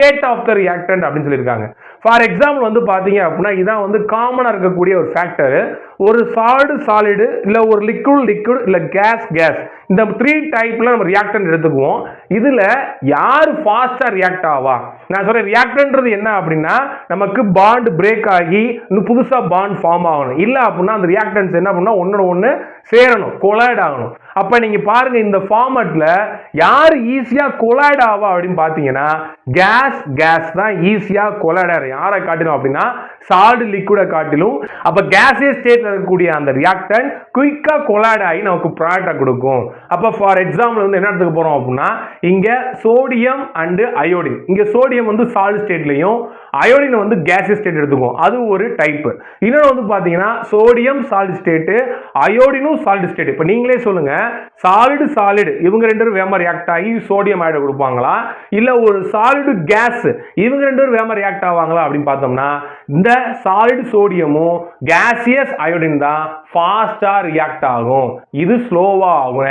State of the reactant அப்படின்னு சொல்லியிருக்காங்க. For example வந்து பார்த்தீங்க அப்படின்னா இதான் வந்து காமனாக இருக்கக்கூடிய ஒரு ஃபேக்டர். ஒரு சாலிடு இல்லை ஒரு லிக்விட் இல்லை கேஸ் இந்த 3 டைப்ல நம்ம ரியாக்டன்ட் எடுத்துக்குவோம். இதுல யார் ஃபாஸ்டா ரியாக்ட் ஆவா? நான் சொல்றேன் ரியாக்டன்ட்ன்றது என்ன அப்படின்னா நமக்கு பாண்ட் பிரேக் ஆகி இன்னும் புதுசா பாண்ட் ஃபார்ம் ஆகணும். இல்ல அப்படின்னா அந்த ரியாக்டன்ஸ் என்ன பண்ணா ஒன்னோட ஒன்று சேரணும், கொலைட் ஆகணும். அப்ப நீங்க பாருங்க இந்த ஃபார்மட்ல யார் ஈஸியா கொலைட் ஆவா அப்படின்னு பாத்தீங்கன்னா கேஸ் தான் ஈஸியா கொலைட் ஆகும். யாரை காட்டிலும் அப்படின்னா சாலிட் லிக்விட காட்டிலும். அப்ப கேசியஸ் ஸ்டேட்ல இருக்கக்கூடிய அந்த ரியாக்டன்ட் குயிக்கா கொலைட் ஆகி நமக்கு ப்ராடக்ட்டை கொடுக்கும். அப்ப ஃபார் எக்ஸாம்பிள் வந்து என்ன எடுத்துக்க போறோம் அப்படின்னா இங்க சோடியம் அண்ட் அயோடின். இங்க சோடியம் வந்து சாலிட் ஸ்டேட்லயும் அயோடின் வந்து கேசியஸ் ஸ்டேட் எடுத்துக்கும். அது ஒரு டைப். இன்னொன்று வந்து பாத்தீங்கன்னா சோடியம் சாலிட் ஸ்டேட், அயோடினும் சாலிட் ஸ்டேட். இப்ப நீங்களே சொல்லுங்க சாலிடு இவங்க ரெண்டு பேரும் வேகமா ரியாக்ட் ஆகி சோடியம் அயோடைடு கொடுப்பாங்களா இல்ல ஒரு சாலிடு கேஸ் இவங்க ரெண்டு பேரும் வேகமா ரியாக்ட் ஆவாங்களா அப்படின்னு பார்த்தோம்னா இந்த சாலிடு சோடியமும் கேசியஸ் அயோடின் தான் ஃபாஸ்டா ரியாக்ட் ஆகும். இது ஸ்லோவா ஆகும்.